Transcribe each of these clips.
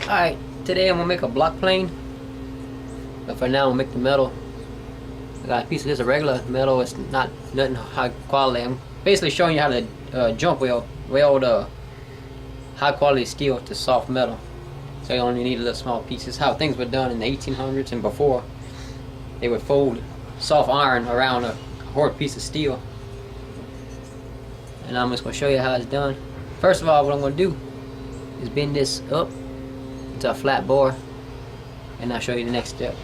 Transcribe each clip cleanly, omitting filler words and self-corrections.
Alright, today I'm gonna make a block plane. But for now I'm gonna make the metal. I got a piece of this regular metal, it's not nothing high quality. I'm basically showing you how to jump weld high quality steel to soft metal. So you only need a little small pieces. How things were done in the 1800s and before. They would fold soft iron around a hard piece of steel. And I'm just gonna show you how it's done. First of all, what I'm gonna do is bend this up into a flat bar, and I'll show you the next step.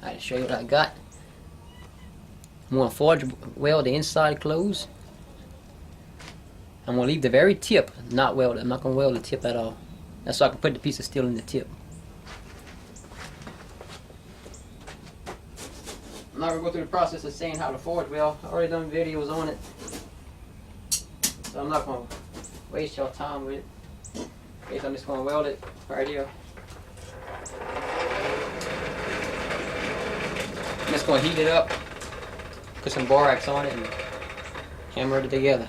Alright, to show you what I got. I'm going to forge weld the inside closed. I'm going to leave the very tip not welded. I'm not going to weld the tip at all. That's so I can put the piece of steel in the tip. I'm not going to go through the process of saying how to forge weld. I've already done videos on it. So I'm not going to waste your time with it. Okay, so I'm just going to weld it right here. I'm just going to heat it up, put some borax on it, and hammer it together.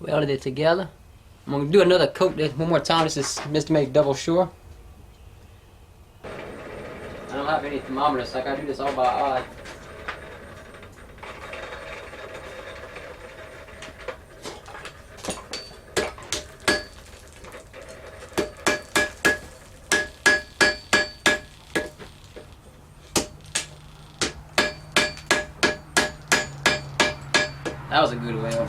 Welded it together. I'm going to do another coat this one more time. This is just to make double sure. I don't have any thermometers, so I got to do this all by eye. That was a good weld.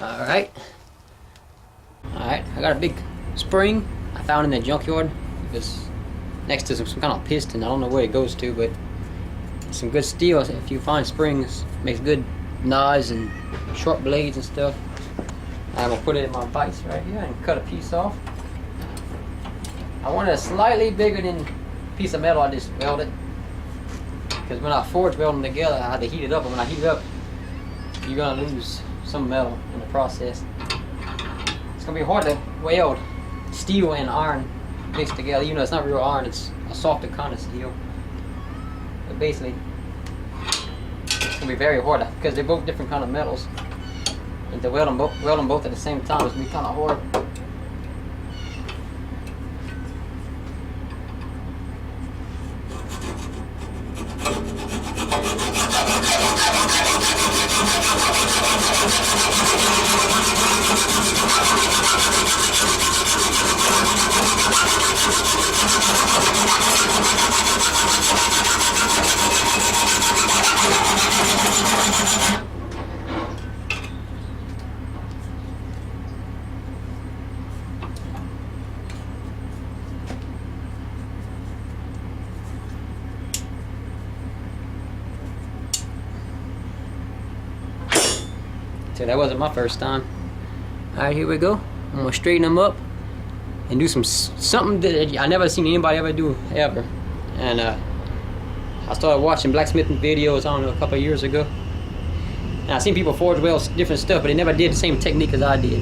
Alright, I got a big spring I found in the junkyard. It's next to some kind of piston. I don't know where it goes to, but some good steel. If you find springs, makes good knives and short blades and stuff. I'm gonna put it in my vise right here and cut a piece off. I want it slightly bigger than the piece of metal I just welded, because when I forge weld them together, I had to heat it up, and when I heat it up, you're gonna lose some metal in the process. It's gonna be hard to weld steel and iron mixed together. You know, it's not real iron, it's a softer kind of steel. But basically, it's gonna be very hard because they're both different kind of metals. And to weld them both at the same time is gonna be kind of hard. So that wasn't my first time. Alright, here we go. I'm gonna straighten them up and do something that I never seen anybody ever do ever. And I started watching blacksmithing videos, I don't know, a couple of years ago. And I seen people forge weld different stuff, but they never did the same technique as I did.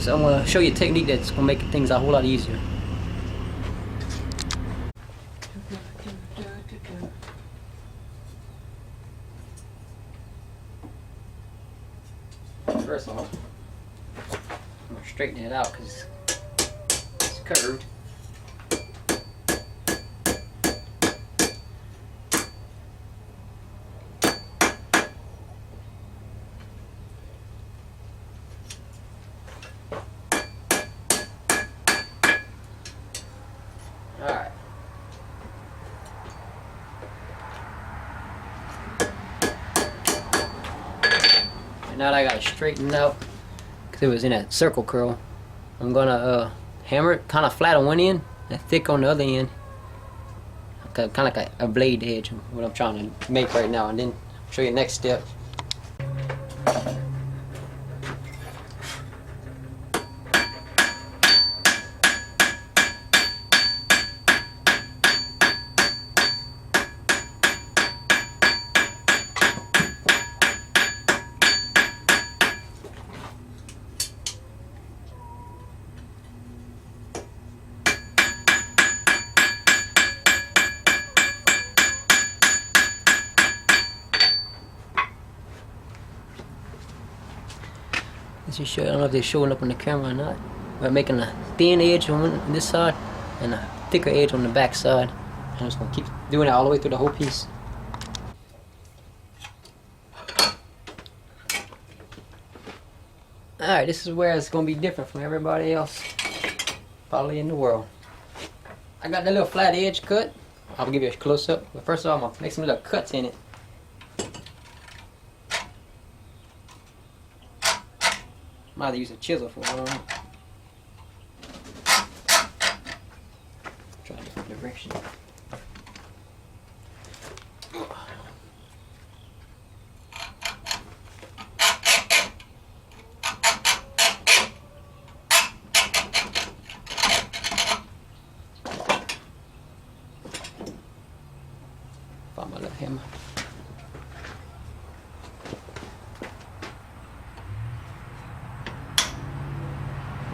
So I'm gonna show you a technique that's gonna make things a whole lot easier. First off, I'm gonna straighten it out because it's curved. Alright. Now that I got it straightened out, because it was in a circle curl, I'm gonna hammer it kind of flat on one end and thick on the other end, kind of like a blade edge, what I'm trying to make right now, and then I'll show you the next step. Let's just show you, I don't know if they're showing up on the camera or not. We're making a thin edge on this side and a thicker edge on the back side. I'm just going to keep doing it all the way through the whole piece. Alright, this is where it's going to be different from everybody else probably in the world. I got that little flat edge cut. I'll give you a close up. But first of all, I'm going to make some little cuts in it. Might have to use a chisel for it, I don't know. Try a different direction. Find my little hammer.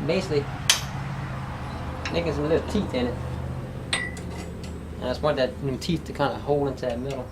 Basically, making some little teeth in it. And I just want them teeth to kind of hold into that metal.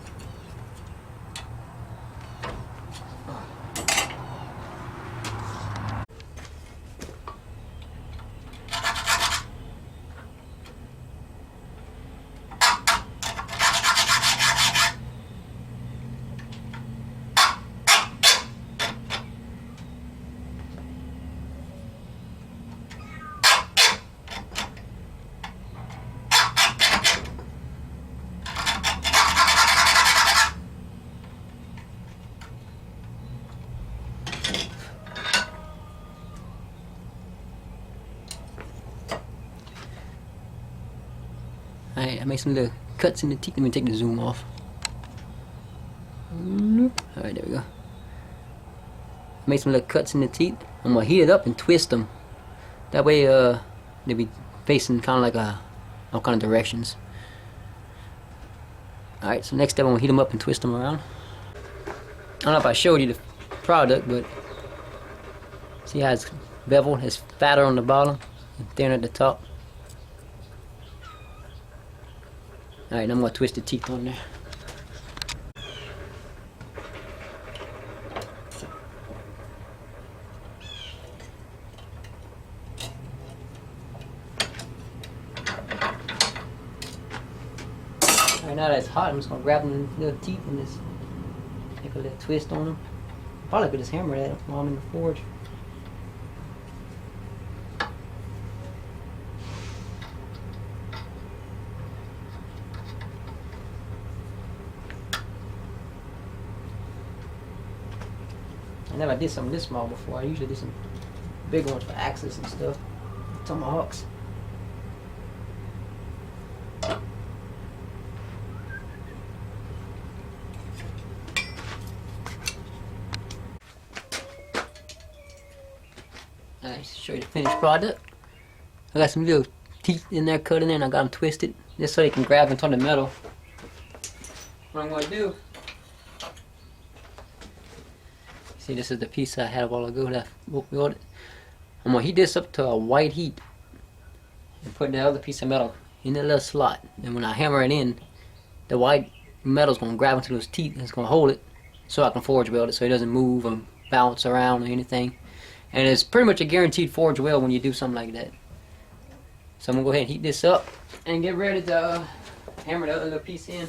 Alright, I made some little cuts in the teeth. Let me take the zoom off. Alright, there we go. Made some little cuts in the teeth. I'm gonna heat it up and twist them. That way, they'll be facing kind of like all kind of directions. Alright, so next step, I'm gonna heat them up and twist them around. I don't know if I showed you the product, but see how it's beveled? It's fatter on the bottom and thinner at the top. Alright, I'm going to twist the teeth on there. Alright, now that it's hot, I'm just going to grab them little teeth and just make a little twist on them. Probably could just hammer that while I'm in the forge. I never did something this small before. I usually did some big ones for axes and stuff. Tomahawks. show you the finished product. I got some little teeth in there cut in there and I got them twisted just so they can grab into the metal. What I'm going to do, see, this is the piece I had a while ago that I welded. I'm going to heat this up to a white heat and put the other piece of metal in the little slot. And when I hammer it in, the white metal's going to grab into those teeth and it's going to hold it so I can forge weld it so it doesn't move or bounce around or anything. And it's pretty much a guaranteed forge weld when you do something like that. So I'm going to go ahead and heat this up and get ready to hammer the other little piece in.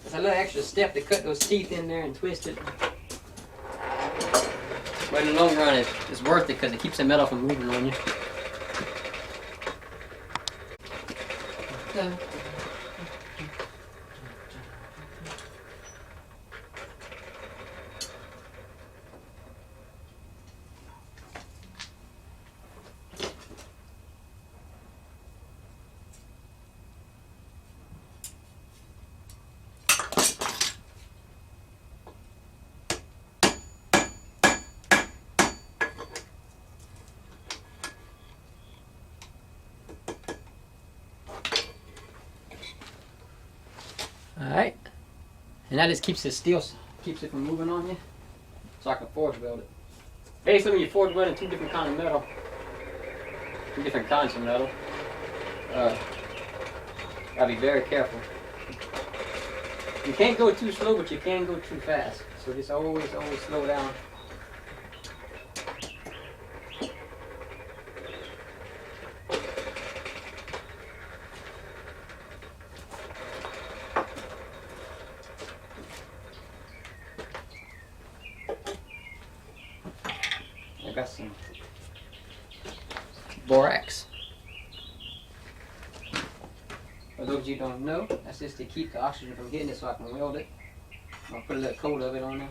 It's a little extra step to cut those teeth in there and twist it. But in the long run, it's worth it because it keeps the metal from moving on you. Alright, and that just keeps it still, keeps it from moving on you, so I can forge weld it. Basically, when you forge weld in two different kinds of metal, two different kinds of metal, gotta be very careful. You can't go too slow, but you can go too fast, so just always slow down. I got some borax. For those of you who don't know, that's just to keep the oxygen from hitting it so I can weld it. I'll put a little coat of it on there.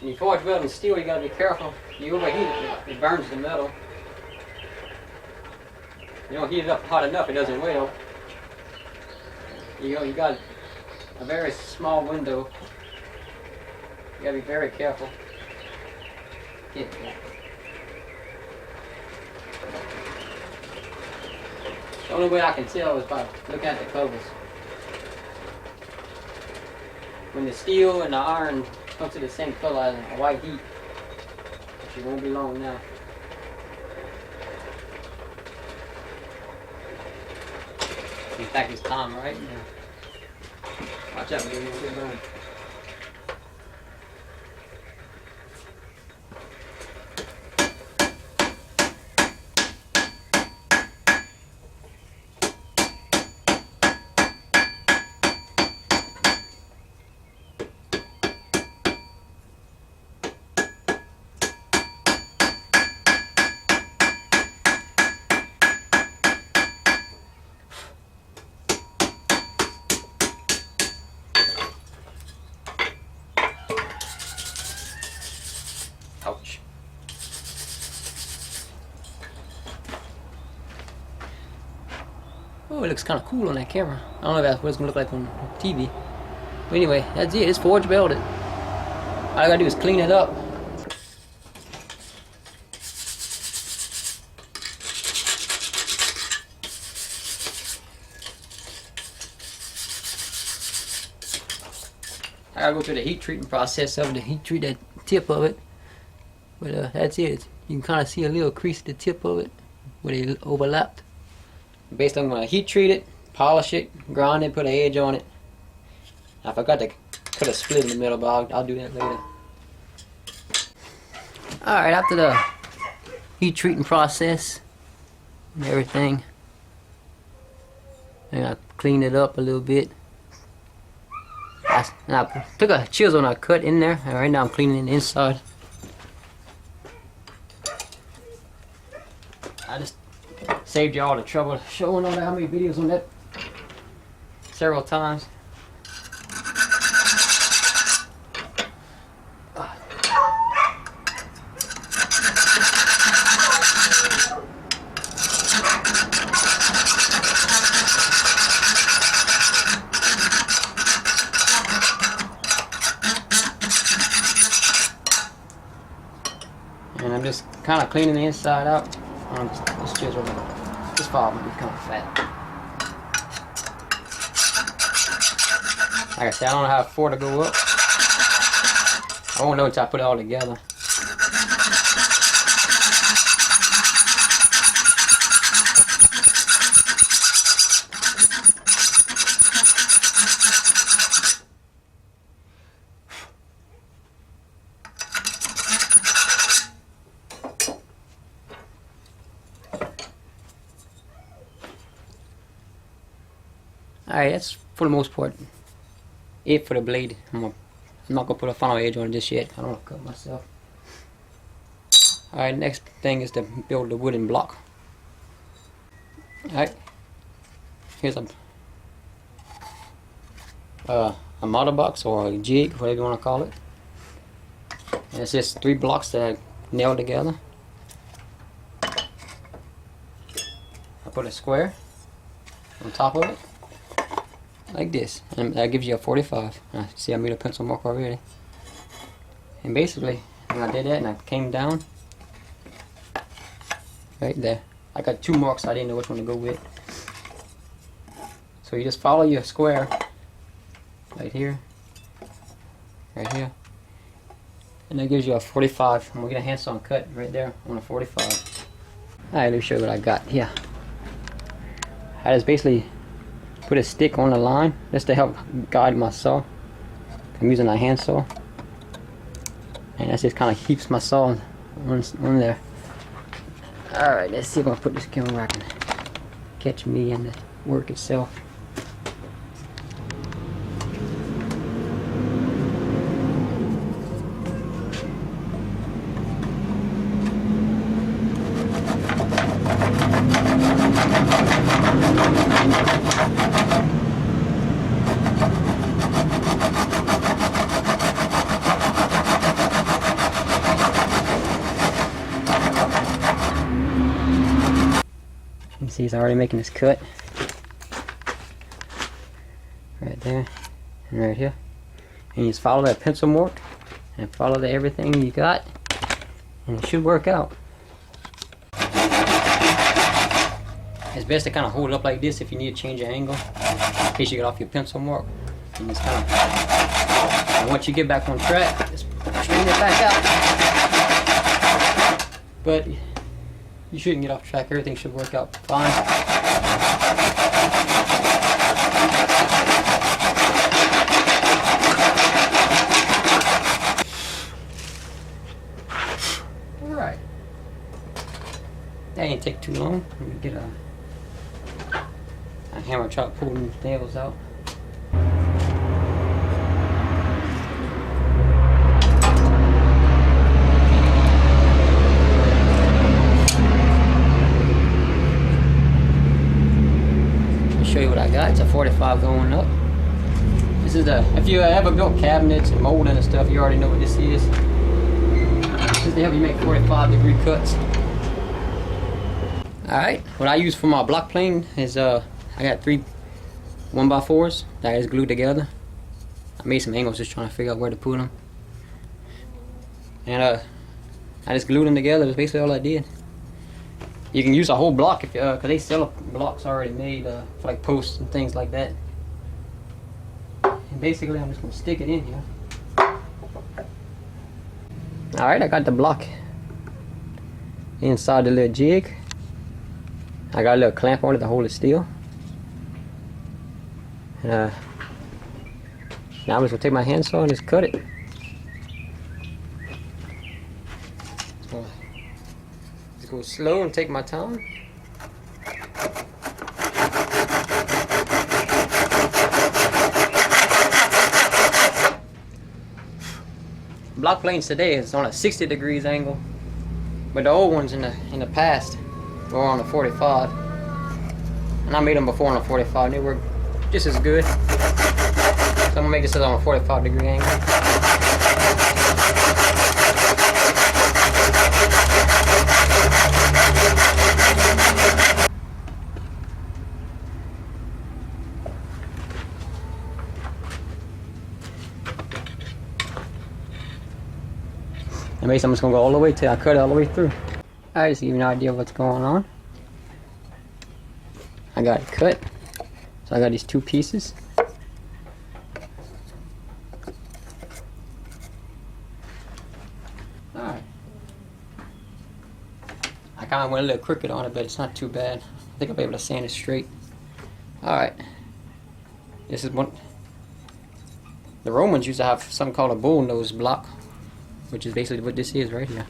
When you forge welding steel, you gotta be careful. You overheat it, it burns the metal. You don't heat it up hot enough, it doesn't weld. You got a very small window. You gotta be very careful. The only way I can tell is by looking at the covers. When the steel and the iron come to the same color as a white heat, it won't be long now. In fact, it's time, right? Yeah. Watch out, baby, you'll get burned. Ouch. Oh, it looks kind of cool on that camera. I don't know if that's what it's going to look like on TV. But anyway, that's it. It's forge welded. All I got to do is clean it up. I gotta go through the heat treatment process of it to heat treat that tip of it. But that's it. You can kind of see a little crease at the tip of it where they overlapped. Basically, I'm going to heat treat it, polish it, grind it, put an edge on it. I forgot to put a split in the middle, but I'll do that later. Alright, after the heat treating process and everything, and I cleaned it up a little bit. And I took a chisel and I cut in there. And right now I'm cleaning the inside. I just saved you all the trouble showing all that, how many videos on that several times. And I'm just kind of cleaning the inside out. This chisel, this file might be kind of fat. Like I said, I don't know how far to go up. I won't know until I put it all together. Alright, that's for the most part it for the blade. I'm not gonna put a final edge on it just yet. I don't want to cut myself. Alright, next thing is to build the wooden block. Alright, here's a model box or a jig, whatever you want to call it. And it's just 3 blocks that I nailed together. I put a square on top of it, like this, and that gives you a 45. See, I made a pencil mark already. And basically, when I did that and I came down, right there, I got 2 marks. I didn't know which one to go with. So you just follow your square, right here, and that gives you a 45. I'm gonna get a handsaw cut right there on a 45. Alright, let me show you what I got here. I just basically put a stick on the line just to help guide my saw. I'm using a handsaw, and that just kind of keeps my saw on there. Alright, let's see if I can put this camera where I can catch me and the work itself. You can see he's already making his cut. Right there and right here. And you just follow that pencil mark and follow everything you got, and it should work out. It's best to kind of hold it up like this if you need to change your angle, in case you get off your pencil mark. And just kind of, and once you get back on track, just straighten it back out. But you shouldn't get off track. Everything should work out fine. Alright. That ain't take too long. Let me get a hammer and try to pull the nails out. Show you what I got. It's a 45 going up. This is if you ever built cabinets and molding and stuff, you already know what this is. This is to help you make 45-degree cuts. Alright, what I use for my block plane is I got 3 1x4s that I just glued together. I made some angles just trying to figure out where to put them. And I just glued them together. That's basically all I did. You can use a whole block if cause they sell blocks already made for like posts and things like that. And basically, I'm just gonna stick it in here. All right, I got the block inside the little jig. I got a little clamp on it to hold it still. And now I'm just gonna take my handsaw and just cut it. Go slow and take my time. block planes today is on a 60 degrees angle, but the old ones in the past were on a 45. And I made them before on a 45 and they were just as good. So I'm gonna make this on a 45 degree angle. And basically I'm just gonna go all the way till I cut it all the way through. Alright, just to give you an idea of what's going on. I got it cut. So I got these two pieces. Alright. I kind of went a little crooked on it, but it's not too bad. I think I'll be able to sand it straight. Alright. This is one. The Romans used to have something called a bullnose block, which is basically what this is right here.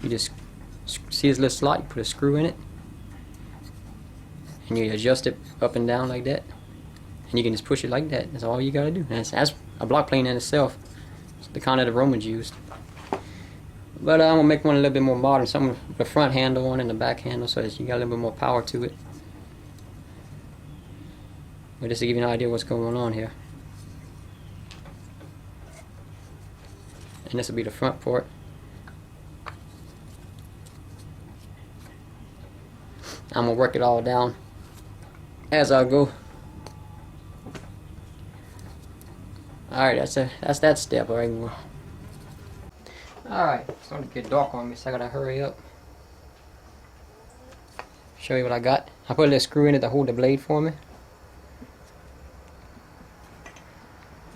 You just see this little slot, you put a screw in it, and you adjust it up and down like that, and you can just push it like that. That's all you gotta do. And that's a block plane in itself. It's the kind that the Romans used. But I'm gonna make one a little bit more modern, something with the front handle on and the back handle, so that you got a little bit more power to it. But just to give you an idea of what's going on here. And this will be the front part. I'm gonna work it all down as I go. Alright, that's that step right now. Alright, it's starting to get dark on me, so I gotta hurry up. Show you what I got. I put a little screw in it to hold the blade for me.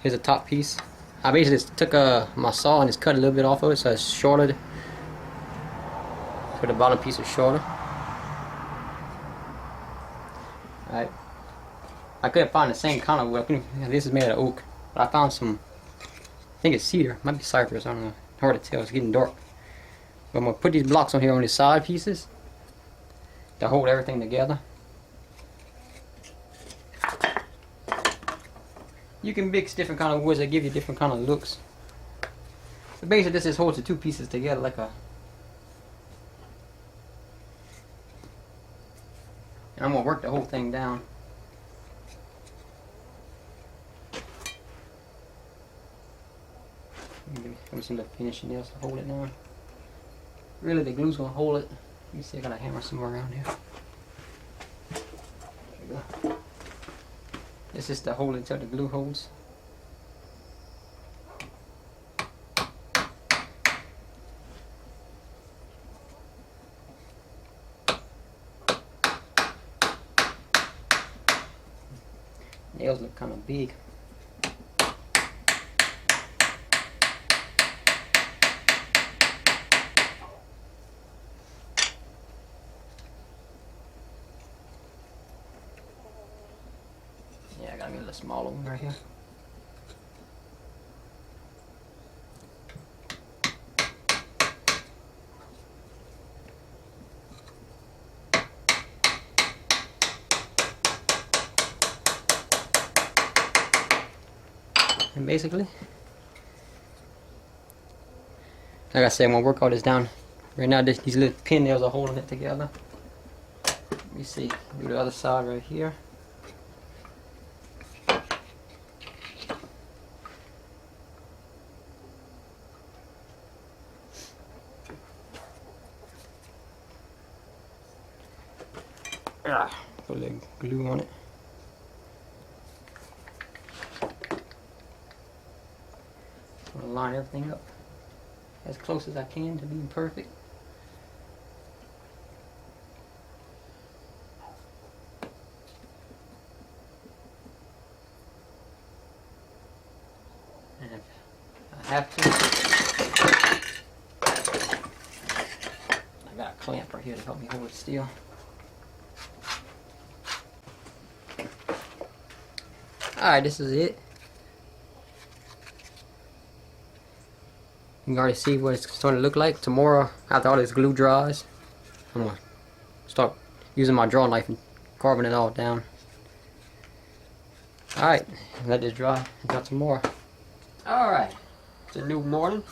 Here's a top piece. I basically just took my saw and just cut a little bit off of it so it's shorter. So the bottom piece is shorter. Alright. I couldn't find the same kind of wood. This is made out of oak. But I found some, I think it's cedar. Might be cypress, I don't know. Hard to tell, it's getting dark. But I'm going to put these blocks on here on the side pieces to hold everything together. You can mix different kind of woods that give you different kind of looks. But basically this just holds the two pieces together like a... And I'm going to work the whole thing down. Give me some of the finishing nails to hold it down. Really the glue's going to hold it. Let me see, I got a hammer somewhere around here. There we go. This is to hold it until the glue holds. Nails look kind of big. Yeah, I gotta get a little smaller one right here. And basically, like I said, I'm gonna work all this down. Right now, these little pin nails are holding it together. Let me see, do the other side right here. Put a little glue on it. I'm gonna line everything up as close as I can to being perfect. And if I have to, I got a clamp right here to help me hold it still. Alright, this is it. You can already see what it's starting to look like. Tomorrow, after all this glue dries, I'm going to start using my draw knife and carving it all down. Alright, let this dry until tomorrow. Alright, it's a new morning.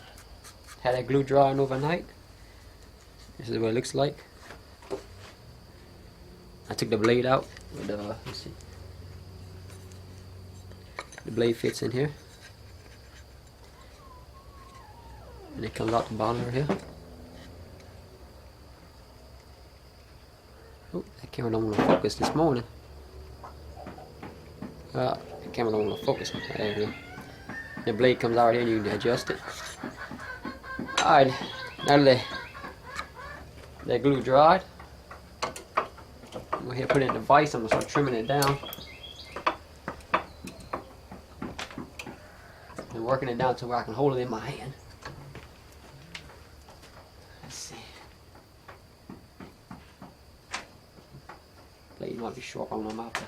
had that glue drying overnight. This is what it looks like. I took the blade out with let's see. The blade fits in here. And it comes out the bottom right here. Oh, that camera don't want to focus this morning. The camera don't want to focus. There we go. The blade comes out here and you can adjust it. Alright, now that glue dried, go ahead and put it in the vise. I'm going to start trimming it down. And working it down to where I can hold it in my hand. Let's see. Blade might be sharp on them out there.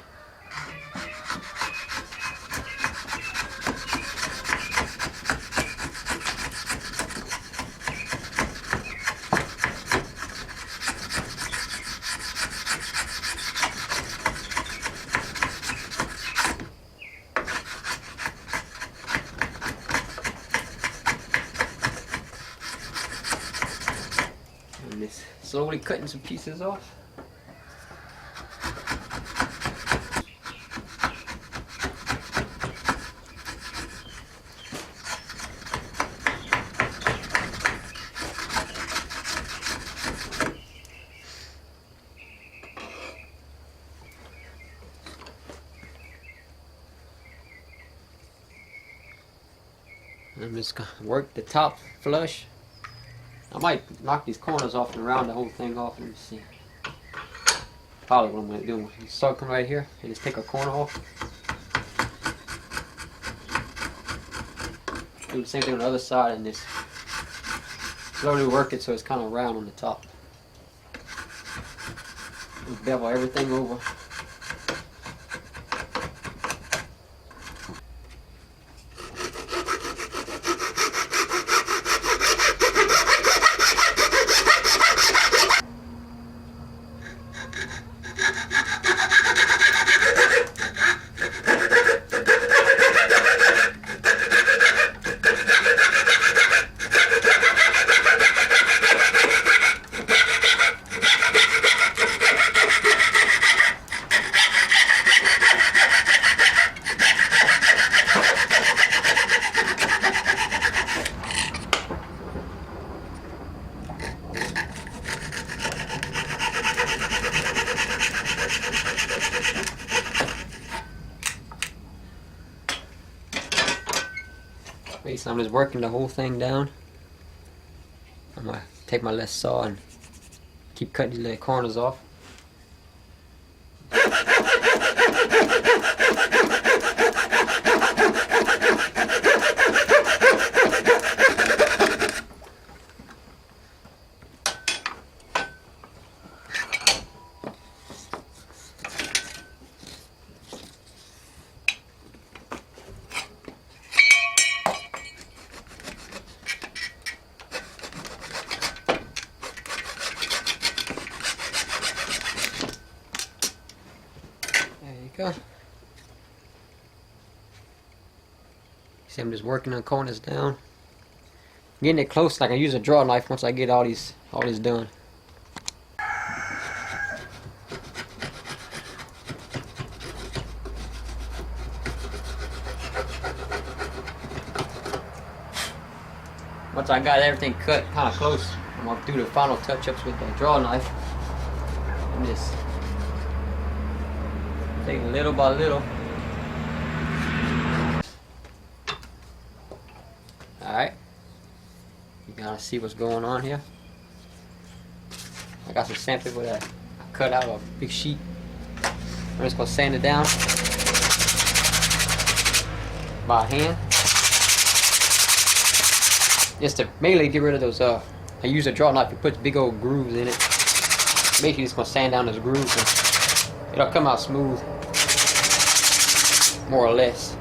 And just slowly cutting some pieces off. I'm just gonna work the top flush. I might knock these corners off and round the whole thing off. Let me see. Probably what I'm gonna do. Circle right here and just take a corner off. Do the same thing on the other side and just slowly work it so it's kind of round on the top. Bevel everything over. So I'm just working the whole thing down. I'm gonna take my left saw and keep cutting these little corners off. Go. See, I'm just working the corners down, getting it close. Like I use a draw knife once I get all this done. Once I got everything cut kind of close, I'm gonna do the final touch-ups with the draw knife. And just take it little by little. Alright. You gotta see what's going on here. I got some sandpaper that I cut out a big sheet. I'm just gonna sand it down by hand. Just to mainly get rid of those, I use a draw knife to put big old grooves in it. Basically just gonna sand down those grooves and it'll come out smooth. More or less.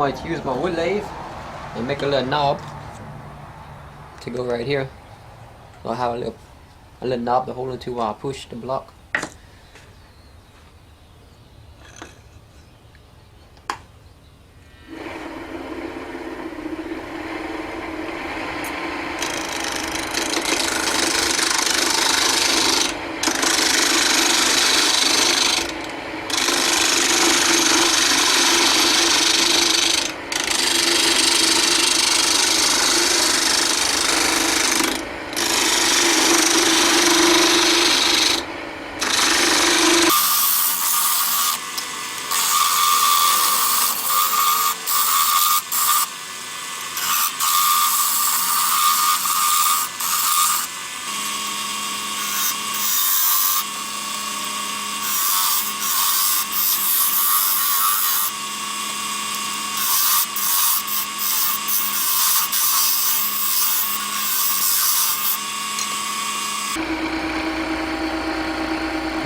might use my wood lathe and make a little knob to go right here. I'll have a little knob to hold it to while I push the block.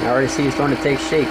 I already see it's starting to take shape.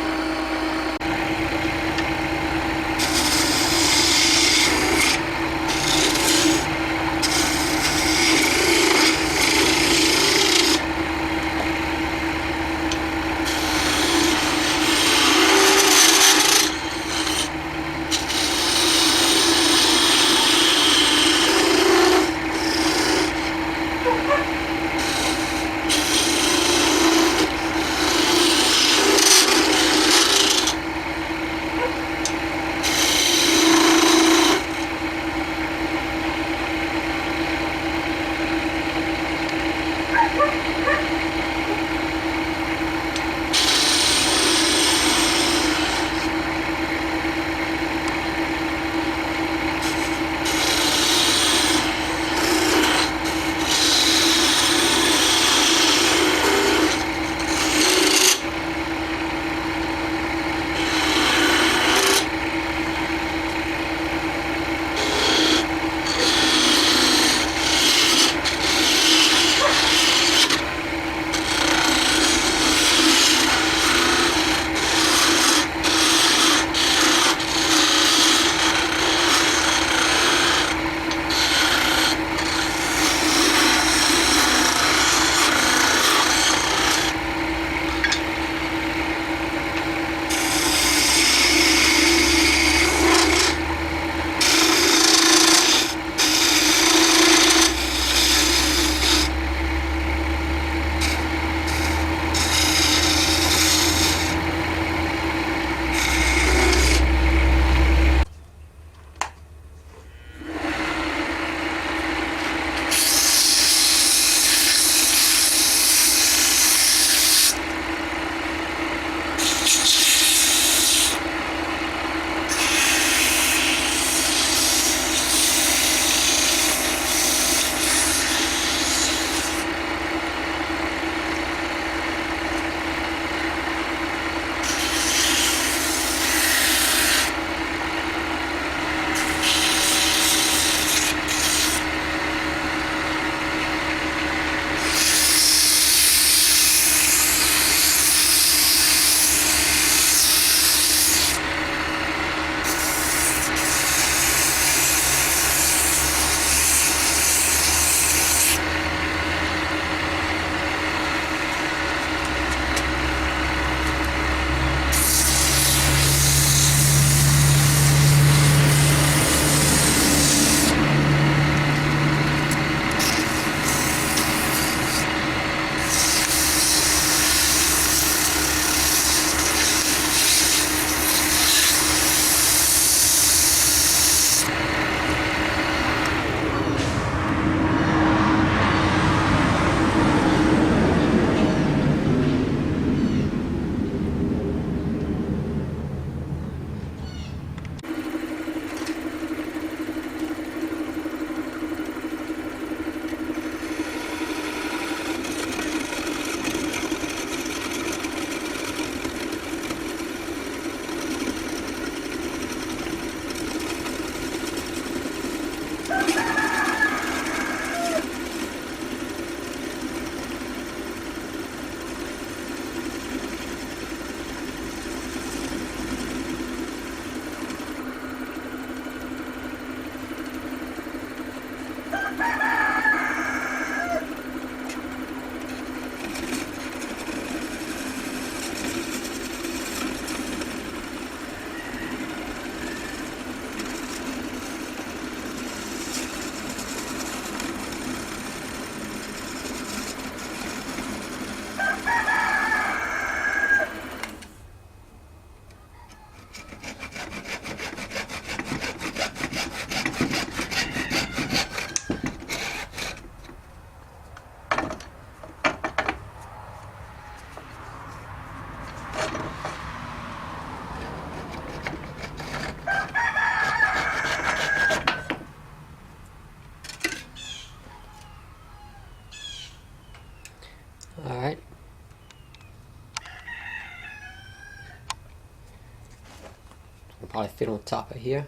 Probably fit on top of here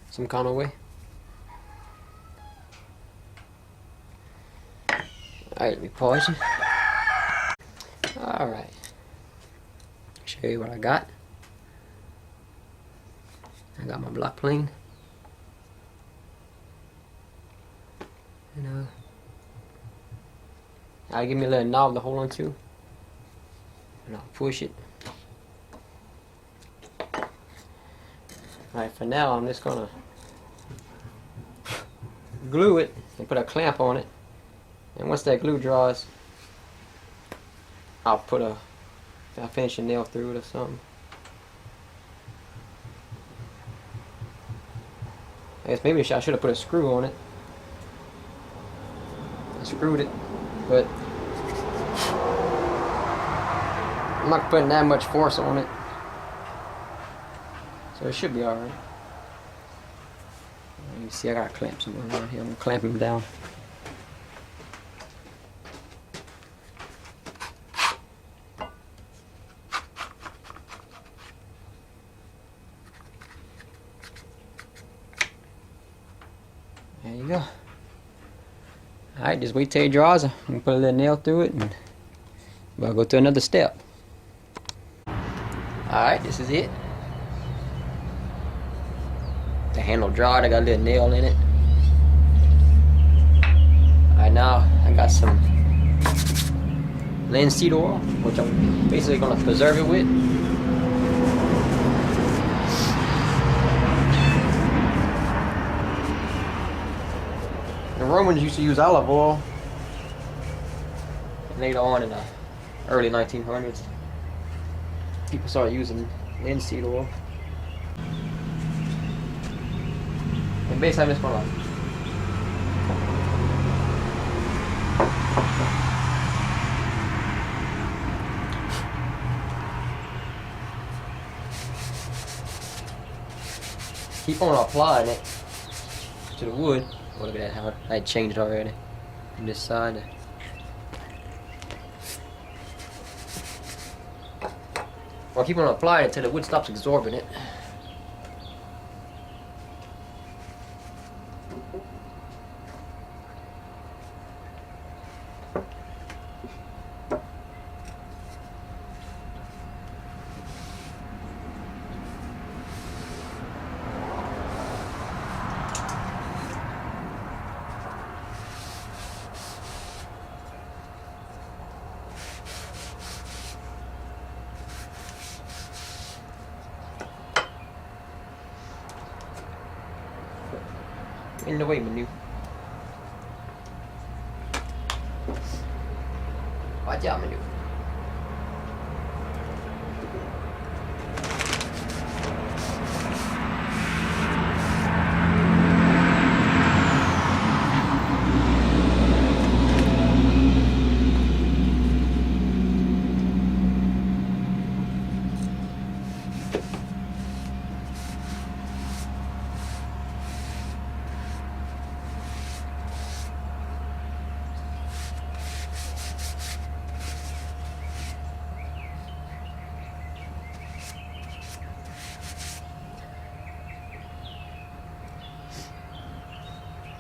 some kind of way. Alright, let me pause it. Alright. Show you what I got. I got my block plane. And I'll give me a little knob to hold on to. And I'll push it. Alright, for now I'm just gonna glue it and put a clamp on it. And once that glue dries, I'll put a finishing nail through it or something. I guess maybe I should have put a screw on it. I screwed it, but I'm not putting that much force on it, so it should be alright. You see, I got clamps on right here. I'm gonna clamp him down. There you go. Alright, just wait till it dries. I'm gonna put a little nail through it and we'll go to another step. Alright, this is it. The handle dried, I got a little nail in it. Alright, now I got some linseed oil, which I'm basically gonna preserve it with. The Romans used to use olive oil. Later on in the early 1900s, people started using linseed oil. And basically I'm just gonna keep on applying it to the wood. Oh, look at that, how I changed already on this side. I'll keep on applying it until the wood stops absorbing it. In the way, Manu. Watch out, Manu.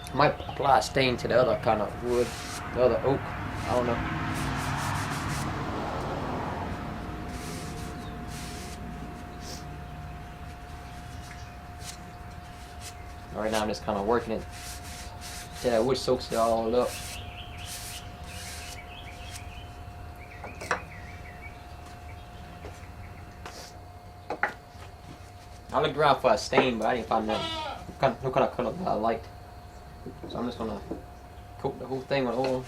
I might apply a stain to the other kind of wood, the other oak. I don't know. Right now I'm just kind of working it till that wood soaks it all up. I looked around for a stain, but I didn't find no kind of color that I liked. So I'm just gonna coat the whole thing with oil.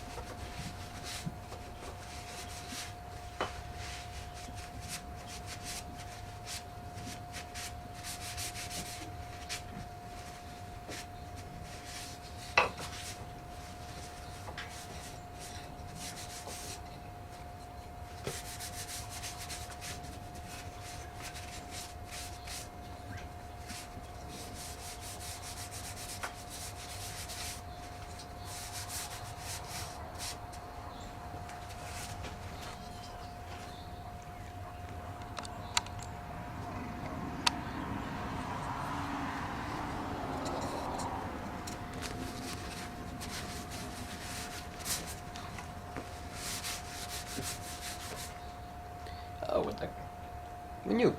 When you.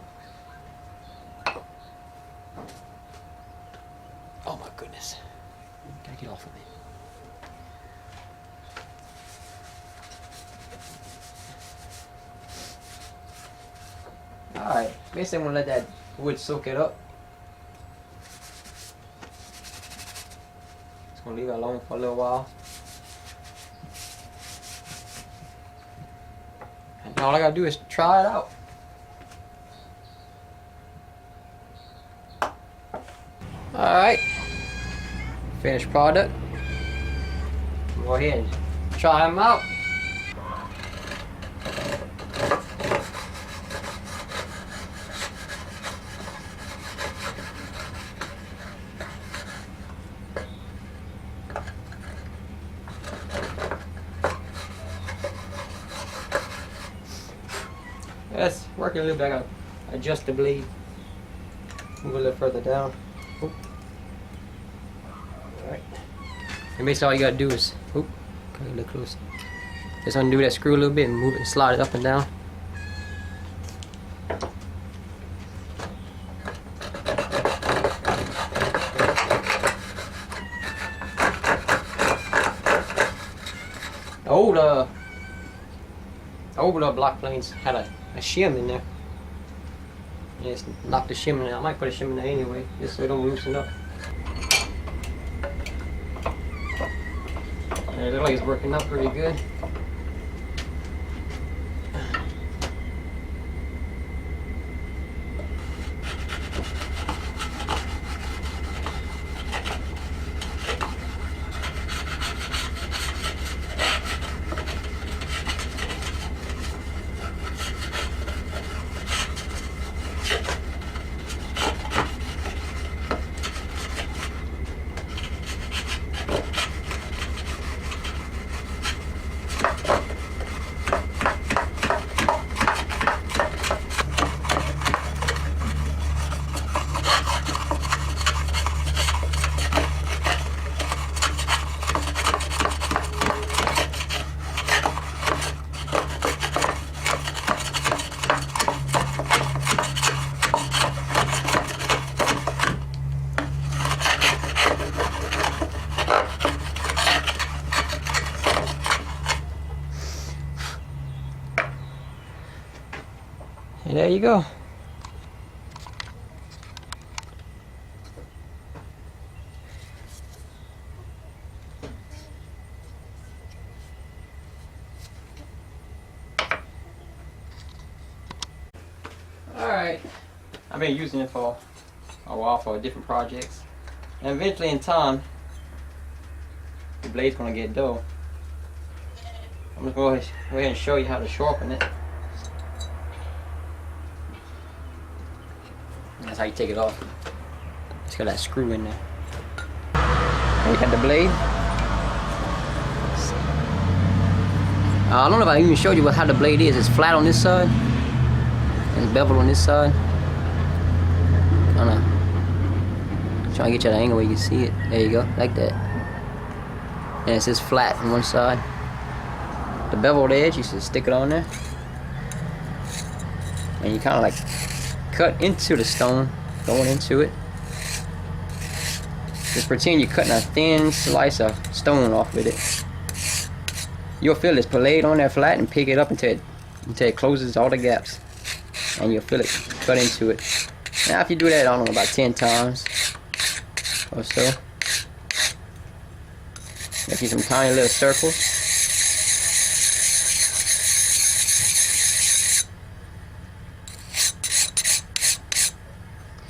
Oh my goodness. Gotta get off of me. Alright, basically I'm gonna let that wood soak it up. Just gonna leave it alone for a little while. And all I gotta do is try it out. Alright, finished product. Go ahead and try them out. That's working a little bit. I gotta adjust the blade. Move a little further down. Oop. Alright. And basically all you gotta do is, oop, come a little closer. Just undo that screw a little bit and move it and slide it up and down. The old block planes had a shim in there. And it's knocked the shim in there. I might put a shim in there anyway, just so it don't loosen up. And it looks like it's working out pretty good. And there you go. Alright, I've been using it for a while for different projects. And eventually in time, the blade's gonna get dull. I'm just going to go ahead and show you how to sharpen it. That's how you take it off. It's got that screw in there. And you got the blade. I don't know if I even showed you how the blade is. It's flat on this side. It's beveled on this side. I don't know. Trying to get you at an angle where you can see it. There you go, like that. And it's just flat on one side. The beveled edge, you just stick it on there. And you kind of like cut into the stone, going into it. Just pretend you're cutting a thin slice of stone off with it. You'll feel this blade on there flat and pick it up until it closes all the gaps. And you'll feel it cut into it. Now if you do that, I don't know, about 10 times or so. Make you some tiny little circles.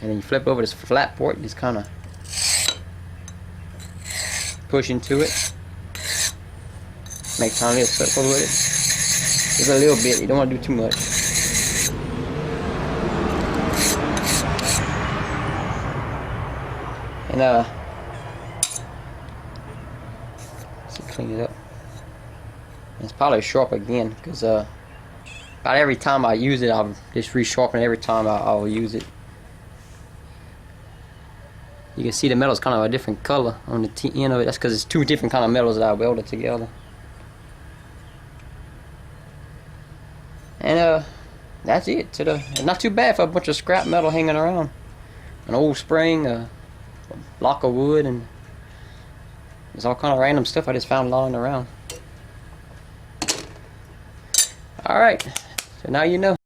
And then you flip over this flat port, just kind of push into it. Make a tiny little circle with it. Just a little bit, you don't want to do too much. And let's clean it up. It's probably sharp again, because about every time I use it, I'll just re-sharpen it every time I'll use it. You can see the metal's kind of a different color on the end of it. That's because it's two different kind of metals that I welded together. And that's it. Not too bad for a bunch of scrap metal hanging around. An old spring, a block of wood, and there's all kind of random stuff I just found lying around. Alright, so now you know.